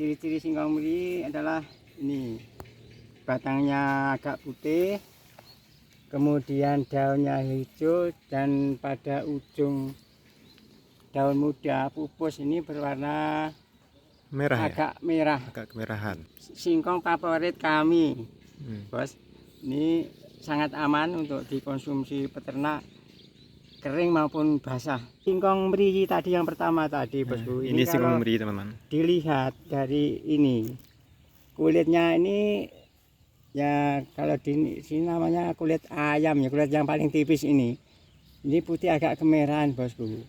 ciri-ciri singkong meri adalah ini, batangnya agak putih, kemudian daunnya hijau, dan pada ujung daun muda pupus ini berwarna Merah agak merah. agak kemerahan. Singkong favorit kami, bos. Ini sangat aman untuk dikonsumsi peternak, kering maupun basah. Singkong meri tadi yang pertama tadi, bosku. Ini singkong meri, teman-teman. Dilihat dari ini, kulitnya ini ya kalau di sini namanya kulit ayam ya, kulit yang paling tipis ini. Ini putih agak kemerahan, bosku.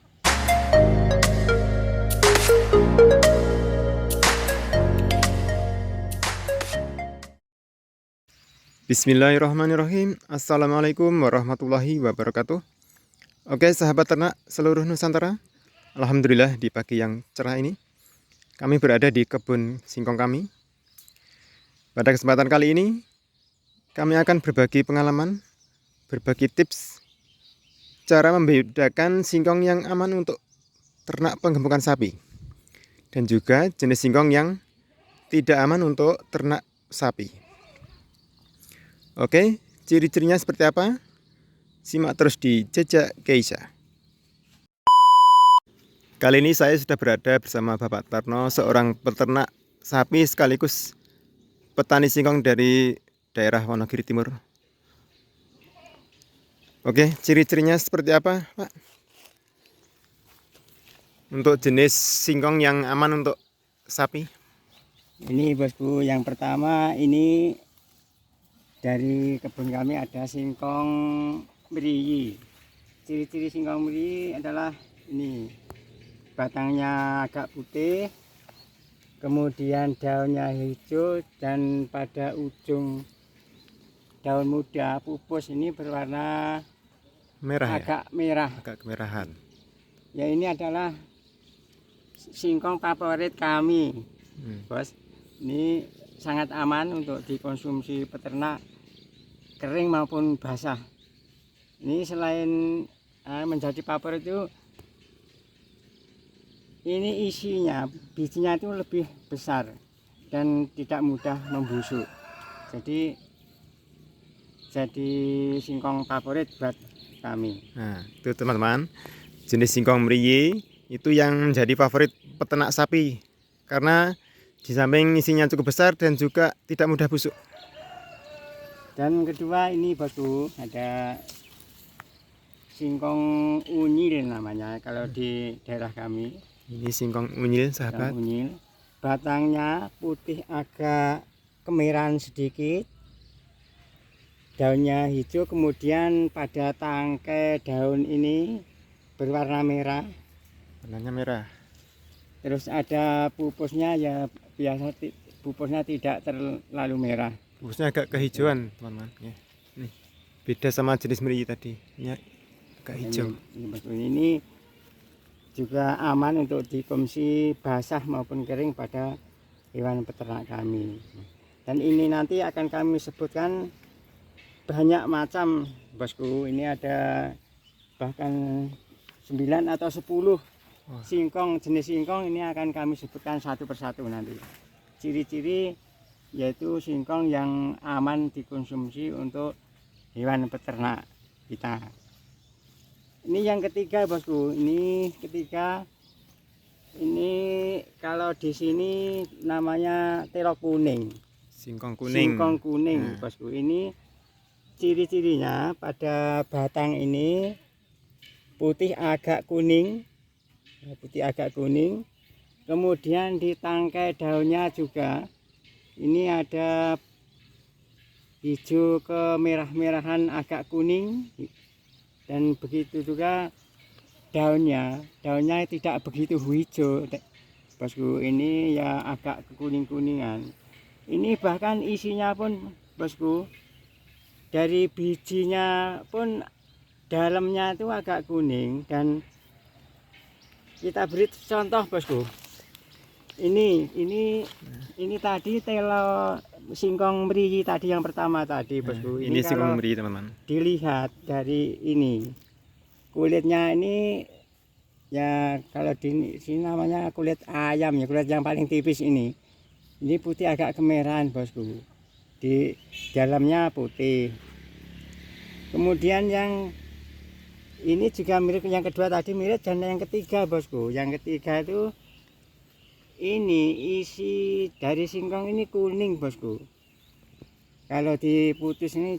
Bismillahirrahmanirrahim. Assalamualaikum warahmatullahi wabarakatuh. Oke, sahabat ternak seluruh Nusantara. Alhamdulillah di pagi yang cerah ini kami berada di kebun singkong kami. Pada kesempatan kali ini kami akan berbagi pengalaman, berbagi tips cara membedakan singkong yang aman untuk ternak penggemukan sapi dan juga jenis singkong yang tidak aman untuk ternak sapi. Oke, ciri-cirinya seperti apa? Simak terus di Jejak Keisha. Kali ini saya sudah berada bersama Bapak Tarno, seorang peternak sapi sekaligus petani singkong dari daerah Wonogiri Timur. Oke, ciri-cirinya seperti apa, Pak? Untuk jenis singkong yang aman untuk sapi? Ini, bosku, yang pertama ini dari kebun kami ada singkong meri. Ciri-ciri singkong meri adalah ini, batangnya agak putih, kemudian daunnya hijau, dan pada ujung daun muda pupus ini berwarna Merah agak merah. agak kemerahan. Ya, ini adalah singkong favorit kami, bos. Ini sangat aman untuk dikonsumsi peternak, kering maupun basah. Ini selain menjadi favorit itu, ini isinya, bijinya itu lebih besar dan tidak mudah membusuk. Jadi singkong favorit buat kami. Nah, itu teman-teman, jenis singkong meri itu yang menjadi favorit peternak sapi karena di samping isinya cukup besar dan juga tidak mudah busuk. Dan kedua ini, bosku, ada singkong unyil namanya kalau di daerah kami. Ini singkong unyil, sahabat. Unyil, batangnya putih agak kemerahan sedikit, daunnya hijau, kemudian pada tangkai daun ini berwarna merah. Warnanya merah. Terus ada pupusnya, ya biasa pupusnya tidak terlalu merah. Pupusnya agak kehijauan, teman-teman. Ya. Nih, beda sama jenis meri tadi. Ini agak hijau. Ini juga aman untuk dikonsumsi basah maupun kering pada hewan peternak kami. Dan ini nanti akan kami sebutkan banyak macam, bosku. Ini ada bahkan 9 atau 10 singkong, jenis singkong. Ini akan kami sebutkan satu persatu nanti. Ciri-ciri yaitu singkong yang aman dikonsumsi untuk hewan peternak kita. Ini yang ketiga, bosku. Ini ketiga. Ini kalau di sini namanya telok kuning. Singkong kuning. Singkong kuning, bosku. Ini ciri-cirinya pada batang ini putih agak kuning, kemudian di tangkai daunnya juga ini ada hijau kemerah-merahan agak kuning, dan begitu juga daunnya tidak begitu hijau, bosku. Ini ya agak kekuning-kuningan. Ini bahkan isinya pun, bosku, dari bijinya pun dalamnya itu agak kuning. Dan kita beri contoh, bosku. Ini tadi telo singkong meri tadi yang pertama tadi, bosku. Ini singkong meri, teman-teman. Dilihat dari ini, kulitnya ini ya kalau di sini namanya kulit ayam ya, kulit yang paling tipis ini. Ini putih agak kemerahan bosku, di dalamnya putih. Kemudian yang ini juga mirip, yang kedua tadi mirip, dan yang ketiga bosku, yang ketiga itu ini isi dari singkong ini kuning bosku. Kalau diputus ini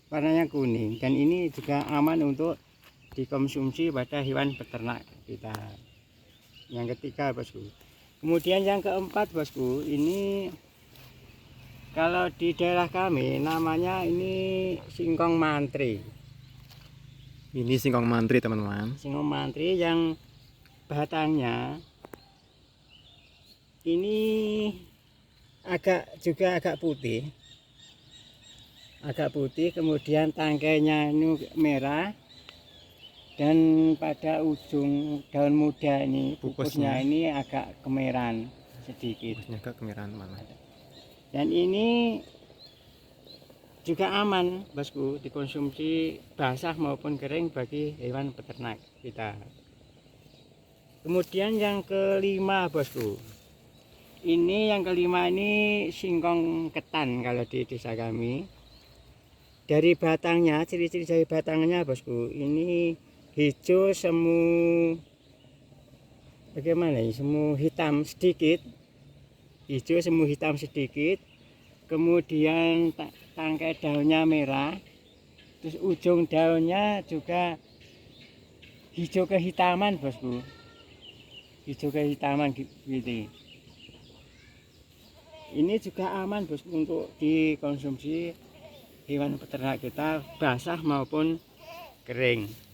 warnanya kuning, dan ini juga aman untuk dikonsumsi pada hewan peternak kita. Yang ketiga bosku. Kemudian yang keempat bosku, ini kalau di daerah kami namanya ini singkong mantri. Ini singkong mantri teman-teman. Singkong mantri yang batangnya ini agak putih. Agak putih, kemudian tangkainya ini merah. Dan pada ujung daun muda ini pupusnya ini agak kemerahan sedikit. Pupusnya agak kemerahan teman-teman. Dan ini juga aman bosku, dikonsumsi basah maupun kering bagi hewan peternak kita. Kemudian yang kelima bosku, ini yang kelima ini singkong ketan kalau di desa kami. Dari batangnya, ciri-ciri dari batangnya bosku, ini hijau semu, bagaimana ya, semu hitam sedikit, hijau semu hitam sedikit, kemudian tangkai daunnya merah, terus ujung daunnya juga hijau kehitaman bosku, hijau kehitaman gitu. Ini juga aman bosku untuk dikonsumsi hewan peternak kita basah maupun kering.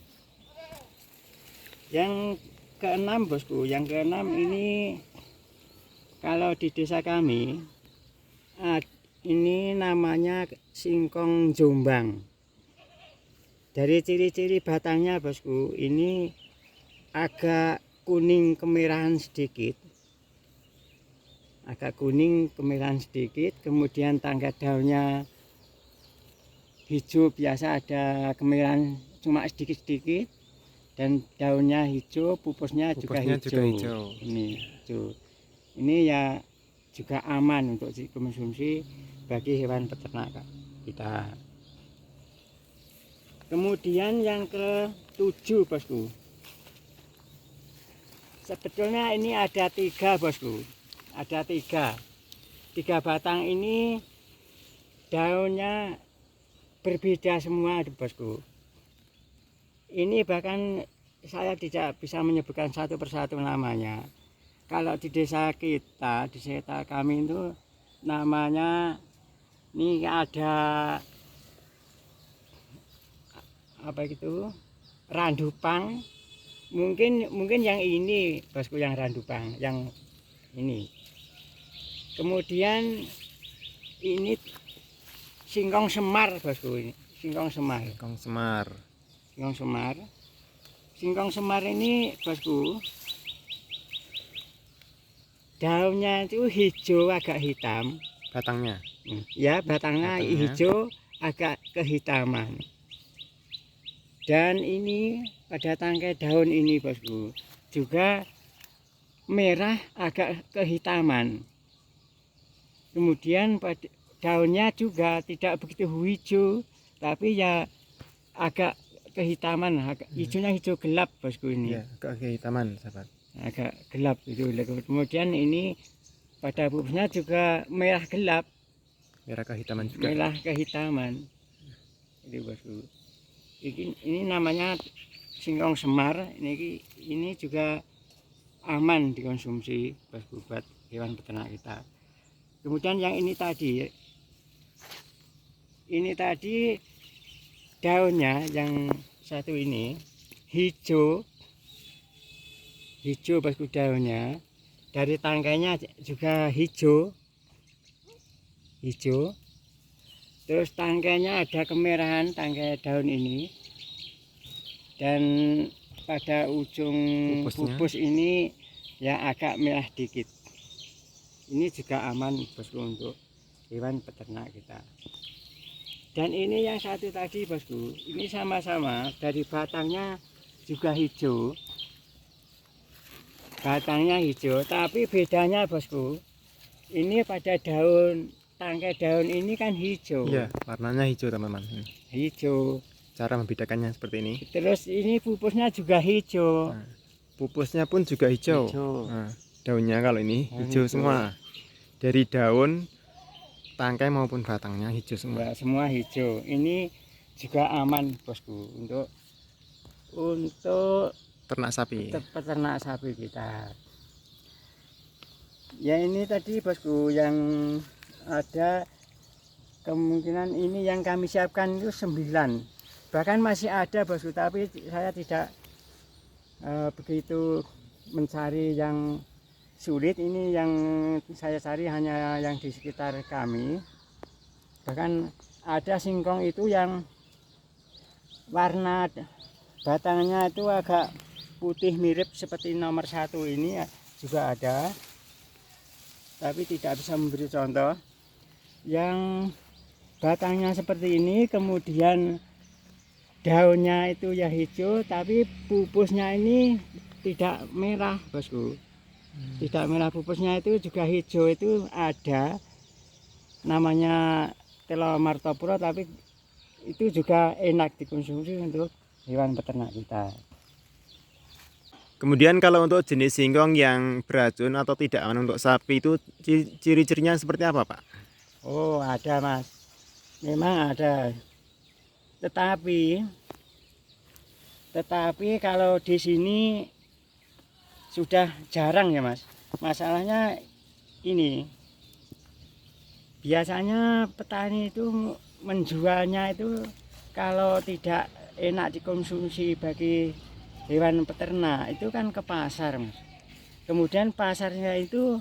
Yang keenam bosku, yang keenam ini kalau di desa kami ini namanya singkong jombang. Dari ciri-ciri batangnya bosku, ini agak kuning kemerahan sedikit, agak kuning kemerahan sedikit, kemudian tangkai daunnya hijau biasa, ada kemerahan cuma sedikit-sedikit. Dan daunnya hijau, pupusnya juga hijau. Ini hijau. Ini ya juga aman untuk dikonsumsi bagi hewan peternak kita. Kemudian yang ke-7 bosku. Sebetulnya ini ada 3 bosku. Ada 3. 3 batang ini daunnya berbeda semua bosku. Ini bahkan saya tidak bisa menyebutkan satu persatu namanya. Kalau di desa kita, di desa kami itu namanya ini ada apa gitu, randupang. Mungkin yang ini bosku, yang randupang, yang ini. Kemudian ini singkong semar bosku, ini singkong semar. Singkong semar. Singkong semar. Singkong semar ini bosku, daunnya itu hijau agak hitam. Batangnya? Ya, batangnya hijau agak kehitaman. Dan ini pada tangkai daun ini bosku juga merah agak kehitaman. Kemudian pada daunnya juga tidak begitu hijau, tapi ya agak kehitaman, hijaunya hijau gelap bosku ini. Ya, agak kehitaman sahabat. Agak gelap itu. Kemudian ini pada pupusnya juga merah gelap. Merah kehitaman juga. Merah kehitaman. Itu bosku. Ini namanya singkong semar. Ini juga aman dikonsumsi bosku buat hewan peternak kita. Kemudian yang ini tadi daunnya yang satu ini hijau bosku, daunnya dari tangkainya juga hijau, terus tangkainya ada kemerahan tangkai daun ini, dan pada ujung pupus ini ya agak merah dikit. Ini juga aman bosku untuk hewan peternak kita. Dan ini yang satu tadi bosku, ini sama-sama dari batangnya juga hijau. Batangnya hijau, tapi bedanya bosku, ini pada daun, tangkai daun ini kan hijau. Iya, warnanya hijau teman-teman. Hijau. Cara membedakannya seperti ini. Terus ini pupusnya juga hijau. Nah, pupusnya pun juga hijau. Hijau. Nah, daunnya kalau ini Daun hijau hijau. semua. Dari daun, tangkai maupun batangnya hijau semua. Enggak, semua hijau. Ini juga aman bosku untuk Ternak sapi. peternak sapi kita. Ya ini tadi bosku yang ada, kemungkinan ini yang kami siapkan itu 9. Bahkan masih ada bosku, tapi saya tidak begitu mencari yang sulit. Ini yang saya cari hanya yang di sekitar kami. Bahkan ada singkong itu yang warna batangnya itu agak putih mirip seperti nomor 1 ini juga ada, tapi tidak bisa memberi contoh. Yang batangnya seperti ini, kemudian daunnya itu ya hijau, tapi pupusnya ini tidak merah bosku. Tidak merah, pupusnya itu juga hijau, itu ada namanya Telomartopuro, tapi itu juga enak dikonsumsi untuk hewan peternak kita. Kemudian kalau untuk jenis singkong yang beracun atau tidak aman untuk sapi itu ciri-cirinya seperti apa, Pak? Oh, ada Mas, memang ada. Tetapi kalau di sini sudah jarang ya Mas. Masalahnya ini, biasanya petani itu menjualnya itu kalau tidak enak dikonsumsi bagi hewan peternak itu kan ke pasar Mas. Kemudian pasarnya itu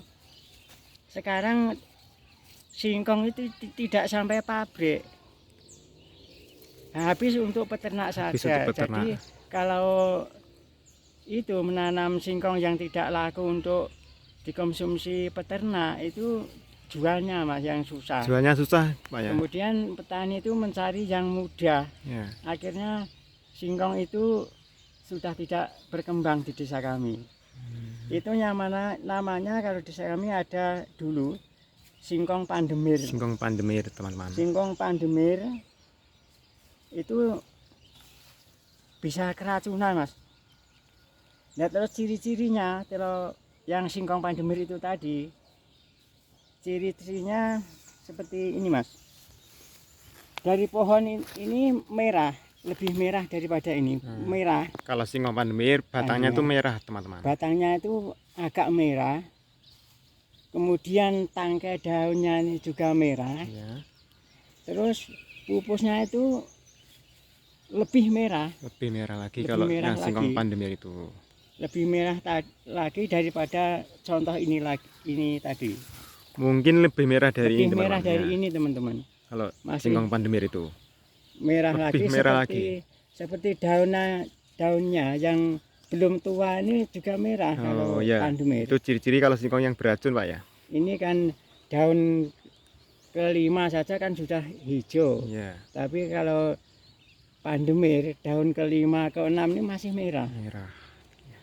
sekarang singkong itu tidak sampai pabrik, habis untuk peternak saja. Untuk peternak. Jadi kalau itu menanam singkong yang tidak laku untuk dikonsumsi peternak, itu jualnya Mas yang susah. Jualnya susah, Pak ya? Kemudian petani itu mencari yang mudah. Ya. Akhirnya singkong itu sudah tidak berkembang di desa kami. Itu yang mana namanya kalau di desa kami ada dulu singkong pandemir. Singkong pandemir, teman-teman. Singkong pandemir itu bisa keracunan Mas. Nah terus ciri-cirinya kalau yang singkong pandemir itu tadi, ciri-cirinya seperti ini Mas. Dari pohon ini merah, lebih merah daripada ini, merah. Kalau singkong pandemir batangnya itu merah, teman-teman. Batangnya itu agak merah. Kemudian tangkai daunnya ini juga merah. Ya. Terus pupusnya itu lebih merah. Lebih merah lagi Lebih kalau merah yang singkong lagi. pandemir itu. Lebih merah lagi daripada contoh ini tadi. Mungkin lebih merah dari Lebih ini, merah teman-teman. dari Ya. ini teman-teman. Kalau Masih singkong pandemir itu. Merah Lebih lagi merah seperti daunnya yang belum tua ini juga merah kalau ya. pandemir. Itu ciri-ciri kalau singkong yang beracun, Pak ya. Ini kan daun kelima saja kan sudah hijau. Iya. Tapi kalau pandemir daun kelima keenam ini masih merah. Merah.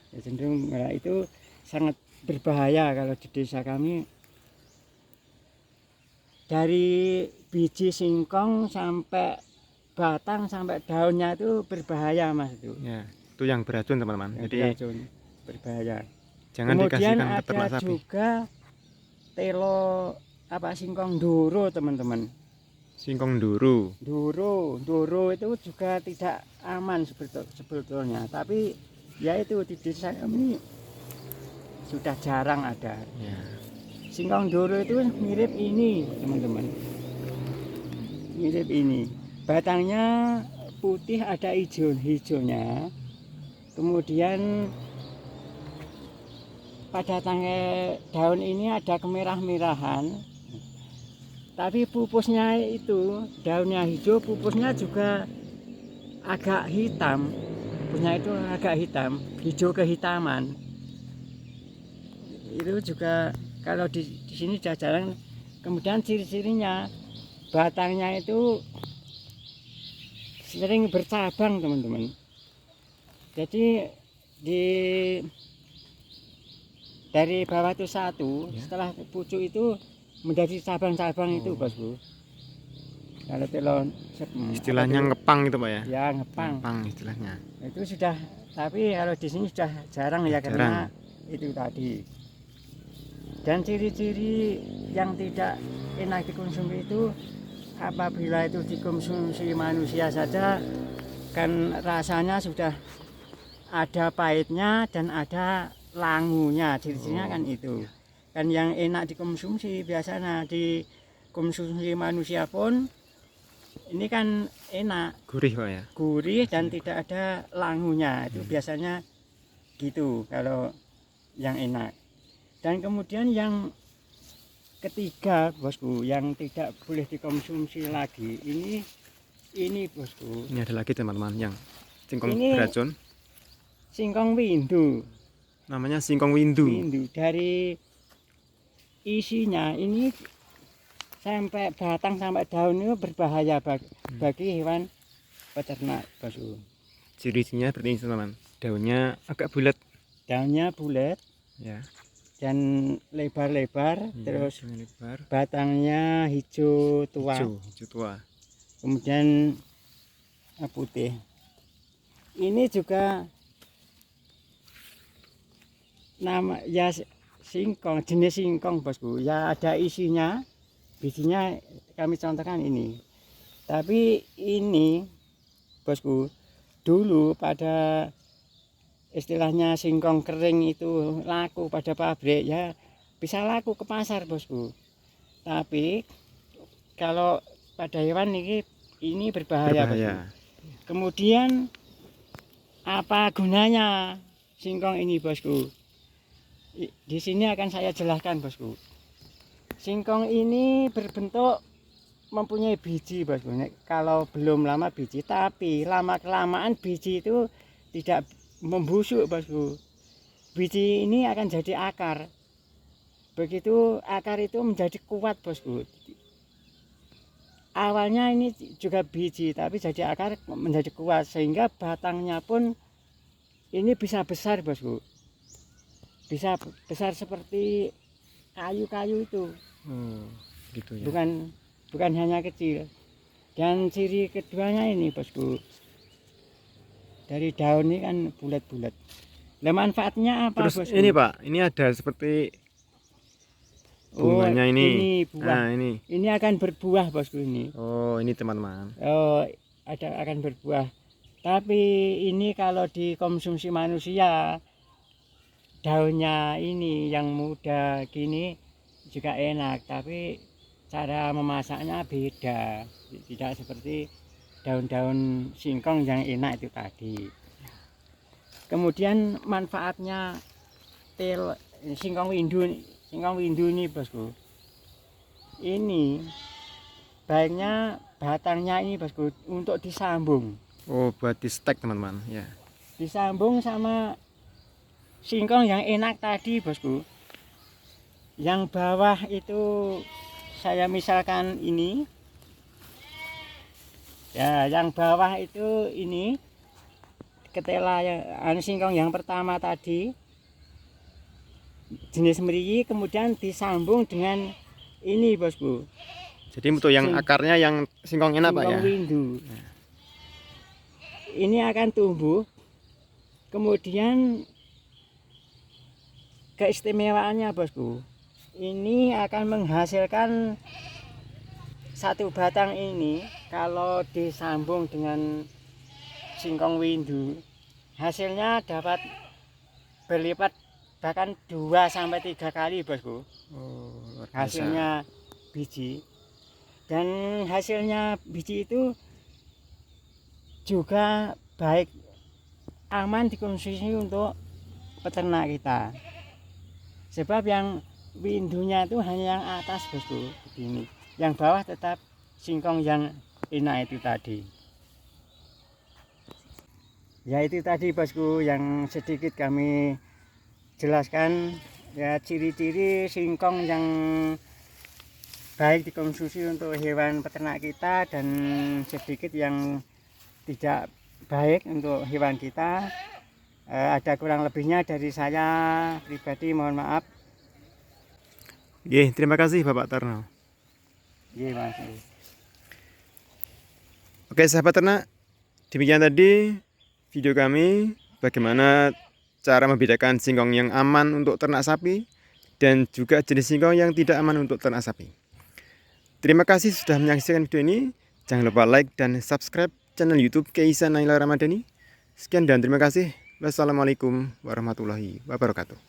Ya, cenderung merah. Itu sangat berbahaya kalau di desa kami. Dari biji singkong sampai batang sampai daunnya itu berbahaya Mas itu. Ya, itu yang beracun, teman-teman. Yang Jadi beracun, berbahaya. jangan Kemudian dikasihkan ke ternak ada sapi. juga telo singkong duro teman-teman. Singkong duru. Duro itu juga tidak aman sebetulnya. Tapi ya itu di desa kami sudah jarang ada. Ya. Singkong duro itu mirip ini teman-teman. Mirip ini. Batangnya putih ada hijaunya. Kemudian pada tangkai daun ini ada kemerah-merahan. Tapi pupusnya itu daunnya hijau, pupusnya juga agak hitam. Pupusnya itu agak hitam, hijau kehitaman. Itu juga kalau di sini sudah jarang. Kemudian ciri-cirinya batangnya itu sering bercabang teman-teman. Jadi dari bawah itu satu, setelah pucuk itu menjadi cabang-cabang itu bosku. Kalau telon Istilahnya ngepang gitu Pak ya. ya ngepang. Ngepang istilahnya. Itu sudah, tapi kalau di sini sudah jarang ya karena itu tadi. Dan ciri-ciri yang tidak enak dikonsumsi itu apabila itu dikonsumsi manusia saja kan rasanya sudah ada pahitnya dan ada langunya, ciri-cirinya kan itu. Kan yang enak dikonsumsi biasanya dikonsumsi manusia pun ini kan enak, Gurih Pak ya. gurih dan tidak ada langunya, itu biasanya gitu kalau yang enak. Dan kemudian yang ketiga bosku, yang tidak boleh dikonsumsi lagi ini bosku, Ini ada lagi teman-teman yang singkong Ini- beracun. singkong windu. Namanya singkong windu. Windu dari isinya ini sampai batang sampai daun itu berbahaya bagi hewan peternak bosku. Ciri-cirinya seperti ini teman-teman. Daunnya agak bulat Daunnya bulat ya. dan lebar-lebar, Iya, terus daunnya lebar. batangnya hijau tua, Hijau tua. kemudian putih. Ini juga nama ya singkong, jenis singkong bosku. Ya ada isinya, bijinya kami contohkan ini. Tapi ini bosku, dulu pada istilahnya singkong kering itu laku pada pabrik ya, bisa laku ke pasar bosku. Tapi kalau pada hewan ini berbahaya, bosku. Kemudian apa gunanya singkong ini bosku? Di sini akan saya jelaskan bosku. Singkong ini berbentuk mempunyai biji bosku. Kalau belum lama biji, tapi lama kelamaan biji itu tidak membusuk bosku. Biji ini akan jadi akar. Begitu akar itu menjadi kuat bosku. Awalnya ini juga biji, tapi jadi akar menjadi kuat sehingga batangnya pun ini bisa besar bosku. Bisa besar seperti kayu-kayu itu. Gitu ya. Bukan hanya kecil. Dan ciri keduanya ini bosku, dari daun ini kan bulat-bulat. Nah, manfaatnya apa Terus bosku? ini Pak, ini ada seperti bunganya ini. Buah. Nah, ini. Ini akan berbuah bosku ini. Oh, ini teman-teman. Oh, akan berbuah. Tapi ini kalau dikonsumsi manusia, daunnya ini yang muda gini juga enak, tapi cara memasaknya beda, tidak seperti daun-daun singkong yang enak itu tadi. Kemudian manfaatnya singkong windu ini bosku, ini baiknya batangnya ini bosku untuk disambung. Oh, buat di stek teman-teman ya. Disambung sama singkong yang enak tadi bosku. Yang bawah itu saya misalkan ini. Ya, yang bawah itu ini ketela yang singkong yang pertama tadi jenis meriyi, kemudian disambung dengan ini bosku. Jadi untuk yang akarnya yang singkong enak Pak ya. Singkong windu. Ini akan tumbuh. Kemudian keistimewaannya bosku, ini akan menghasilkan satu batang ini kalau disambung dengan singkong windu, hasilnya dapat berlipat bahkan 2-3 kali bosku. Oh, luar biasa. Hasilnya biji, dan hasilnya biji itu juga baik, aman dikonsumsi untuk peternak kita. Sebab yang windunya itu hanya yang atas bosku begini, yang bawah tetap singkong yang enak itu tadi. Ya itu tadi bosku yang sedikit kami jelaskan ya, ciri-ciri singkong yang baik dikonsumsi untuk hewan peternak kita dan sedikit yang tidak baik untuk hewan kita. Ada kurang lebihnya dari saya pribadi, mohon maaf. Nggih, terima kasih Bapak Tarno. Nggih, Mas. Oke, sahabat ternak, demikian tadi video kami bagaimana cara membedakan singkong yang aman untuk ternak sapi dan juga jenis singkong yang tidak aman untuk ternak sapi. Terima kasih sudah menyaksikan video ini. Jangan lupa like dan subscribe channel YouTube Kaisa Naila Ramadhani. Sekian dan terima kasih. Wassalamualaikum warahmatullahi wabarakatuh.